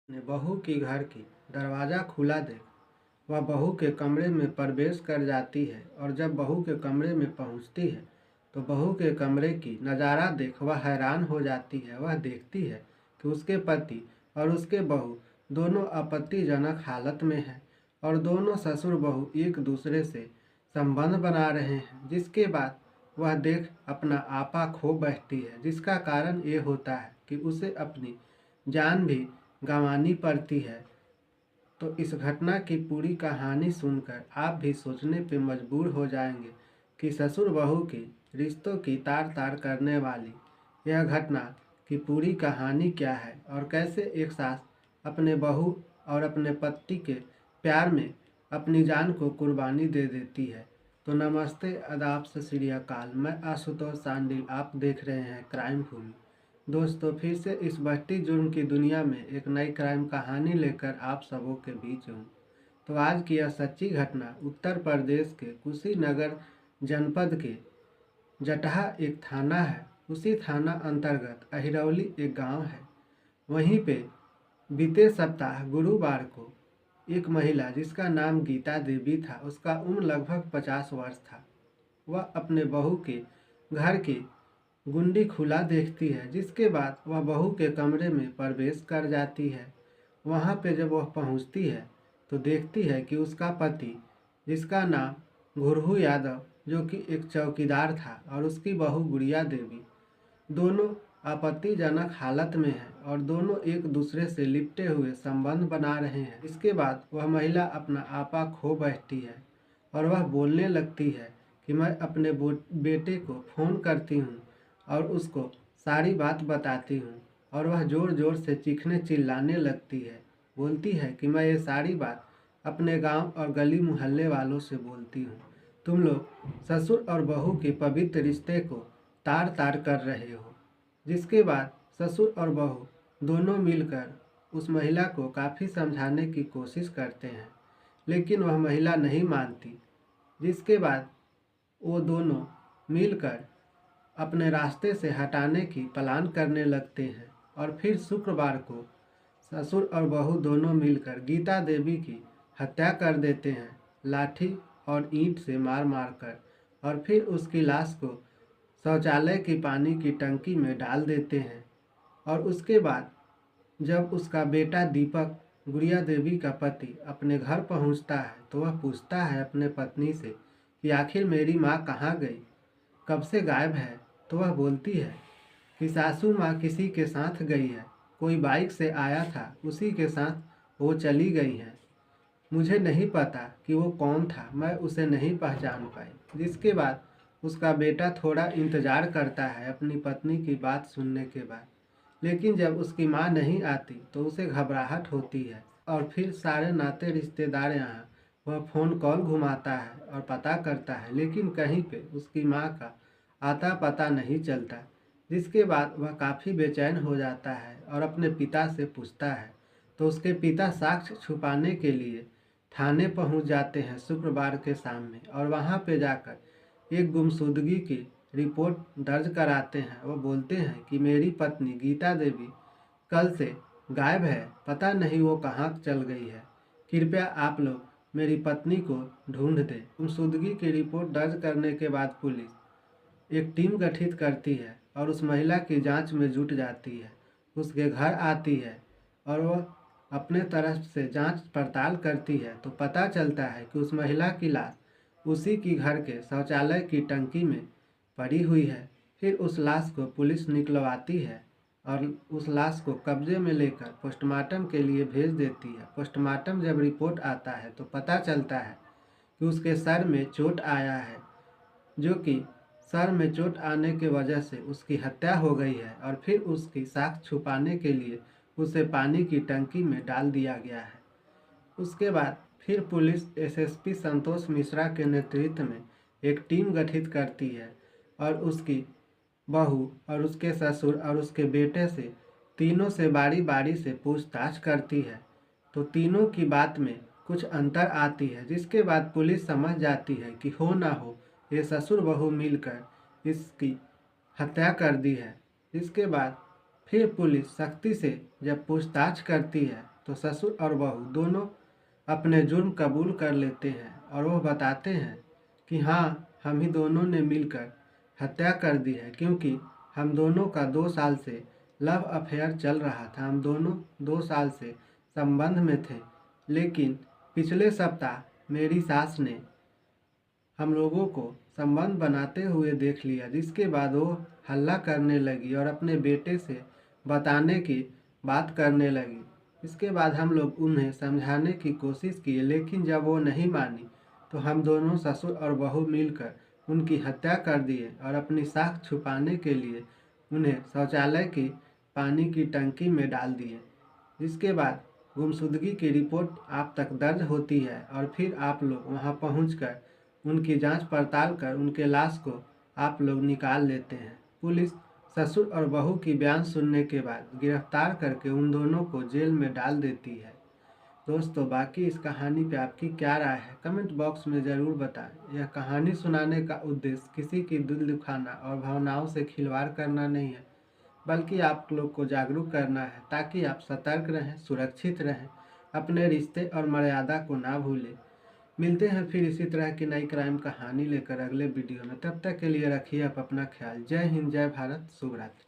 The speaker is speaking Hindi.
ने बहू की घर की दरवाज़ा खुला देख वह बहू के कमरे में प्रवेश कर जाती है और जब बहू के कमरे में पहुंचती है तो बहू के कमरे की नज़ारा देख वह हैरान हो जाती है। वह देखती है कि उसके पति और उसके बहू दोनों आपत्तिजनक हालत में हैं और दोनों ससुर बहू एक दूसरे से संबंध बना रहे हैं, जिसके बाद वह देख अपना आपा खो बैठती है, जिसका कारण ये होता है कि उसे अपनी जान भी गंवानी पड़ती है। तो इस घटना की पूरी कहानी सुनकर आप भी सोचने पे मजबूर हो जाएंगे कि ससुर बहू के रिश्तों की तार तार करने वाली यह घटना की पूरी कहानी क्या है और कैसे एक सास अपने बहू और अपने पति के प्यार में अपनी जान को कुर्बानी दे देती है। तो नमस्ते, आदाब, सत श्री अकाल। मैं आशुतोष सांडिल, आप देख रहे हैं क्राइम भूमि। दोस्तों, फिर से इस बढ़ती जुर्म की दुनिया में एक नई क्राइम कहानी लेकर आप सबों के बीच हूँ। तो आज की यह सच्ची घटना उत्तर प्रदेश के कुशीनगर जनपद के जटहा एक थाना है। उसी थाना अंतर्गत अहिरौली एक गांव है। वहीं पे बीते सप्ताह गुरुवार को एक महिला जिसका नाम गीता देवी था, उसका उम्र लगभग 50 वर्ष था, वह अपने बहू के घर की गुंडी खुला देखती है, जिसके बाद वह बहू के कमरे में प्रवेश कर जाती है। वहां पे जब वह पहुंचती है तो देखती है कि उसका पति, जिसका नाम घुरहू यादव, जो कि एक चौकीदार था, और उसकी बहू गुड़िया देवी दोनों आपत्तिजनक हालत में हैं और दोनों एक दूसरे से लिपटे हुए संबंध बना रहे हैं। इसके बाद वह महिला अपना आपा खो बैठती है और वह बोलने लगती है कि मैं अपने बेटे को फ़ोन करती हूँ और उसको सारी बात बताती हूँ। और वह ज़ोर ज़ोर से चीखने चिल्लाने लगती है। बोलती है कि मैं ये सारी बात अपने गांव और गली मोहल्ले वालों से बोलती हूँ। तुम लोग ससुर और बहू के पवित्र रिश्ते को तार तार कर रहे हो। जिसके बाद ससुर और बहू दोनों मिलकर उस महिला को काफ़ी समझाने की कोशिश करते हैं, लेकिन वह महिला नहीं मानती। जिसके बाद वो दोनों मिलकर अपने रास्ते से हटाने की प्लान करने लगते हैं और फिर शुक्रवार को ससुर और बहू दोनों मिलकर गीता देवी की हत्या कर देते हैं, लाठी और ईंट से मार मार कर, और फिर उसकी लाश को शौचालय की पानी की टंकी में डाल देते हैं। और उसके बाद जब उसका बेटा दीपक, गुड़िया देवी का पति, अपने घर पहुंचता है तो वह पूछता है अपने पत्नी से कि आखिर मेरी माँ कहाँ गई, कब से गायब है। तो वह बोलती है कि सासू माँ किसी के साथ गई है, कोई बाइक से आया था, उसी के साथ वो चली गई हैं। मुझे नहीं पता कि वो कौन था, मैं उसे नहीं पहचान पाई। जिसके बाद उसका बेटा थोड़ा इंतज़ार करता है अपनी पत्नी की बात सुनने के बाद, लेकिन जब उसकी माँ नहीं आती तो उसे घबराहट होती है और फिर सारे नाते रिश्तेदार यहाँ वह फ़ोन कॉल घुमाता है और पता करता है, लेकिन कहीं पे उसकी माँ का आता पता नहीं चलता। जिसके बाद वह काफ़ी बेचैन हो जाता है और अपने पिता से पूछता है। तो उसके पिता साक्ष्य छुपाने के लिए थाने पहुंच जाते हैं शुक्रवार के शाम में, और वहां पे जाकर एक गुमशुदगी की रिपोर्ट दर्ज कराते हैं। वो बोलते हैं कि मेरी पत्नी गीता देवी कल से गायब है, पता नहीं वो कहाँ चल गई है, कृपया आप लोग मेरी पत्नी को ढूंढ दें। गुमशुदगी की रिपोर्ट दर्ज करने के बाद पुलिस एक टीम गठित करती है और उस महिला की जांच में जुट जाती है, उसके घर आती है और वह अपने तरफ से जांच पड़ताल करती है। तो पता चलता है कि उस महिला की लाश उसी की घर के शौचालय की टंकी में पड़ी हुई है। फिर उस लाश को पुलिस निकलवाती है और उस लाश को कब्जे में लेकर पोस्टमार्टम के लिए भेज देती है। पोस्टमार्टम जब रिपोर्ट आता है तो पता चलता है कि उसके सर में चोट आया है, जो कि सर में चोट आने की वजह से उसकी हत्या हो गई है और फिर उसकी साख छुपाने के लिए उसे पानी की टंकी में डाल दिया गया है। उसके बाद फिर पुलिस एसएसपी संतोष मिश्रा के नेतृत्व में एक टीम गठित करती है और उसकी बहू और उसके ससुर और उसके बेटे से तीनों से बारी बारी से पूछताछ करती है। तो तीनों की बात में कुछ अंतर आती है, जिसके बाद पुलिस समझ जाती है कि हो ना हो ये ससुर बहू मिलकर इसकी हत्या कर दी है। इसके बाद फिर पुलिस सख्ती से जब पूछताछ करती है तो ससुर और बहू दोनों अपने जुर्म कबूल कर लेते हैं और वह बताते हैं कि हाँ, हम ही दोनों ने मिलकर हत्या कर दी है, क्योंकि हम दोनों का 2 साल से लव अफेयर चल रहा था। हम दोनों 2 साल से संबंध में थे, लेकिन पिछले सप्ताह मेरी सास ने हम लोगों को संबंध बनाते हुए देख लिया, जिसके बाद वो हल्ला करने लगी और अपने बेटे से बताने की बात करने लगी। इसके बाद हम लोग उन्हें समझाने की कोशिश किए, लेकिन जब वो नहीं मानी तो हम दोनों ससुर और बहू मिलकर उनकी हत्या कर दिए और अपनी साख छुपाने के लिए उन्हें शौचालय की पानी की टंकी में डाल दिए। जिसके बाद गुमशुदगी की रिपोर्ट आप तक दर्ज होती है और फिर आप लोग वहां पहुंचकर उनकी जांच पड़ताल कर उनके लाश को आप लोग निकाल लेते हैं। पुलिस ससुर और बहू की बयान सुनने के बाद गिरफ्तार करके उन दोनों को जेल में डाल देती है। दोस्तों, बाकी इस कहानी पे आपकी क्या राय है, कमेंट बॉक्स में ज़रूर बताएं। यह कहानी सुनाने का उद्देश्य किसी की दिल दुखाना और भावनाओं से खिलवाड़ करना नहीं है, बल्कि आप लोग को जागरूक करना है, ताकि आप सतर्क रहें, सुरक्षित रहें, अपने रिश्ते और मर्यादा को ना भूलें। मिलते हैं फिर इसी तरह की नई क्राइम कहानी लेकर अगले वीडियो में। तब तक के लिए रखिए आप अपना ख्याल। जय हिंद, जय भारत, शुभ रात्रि।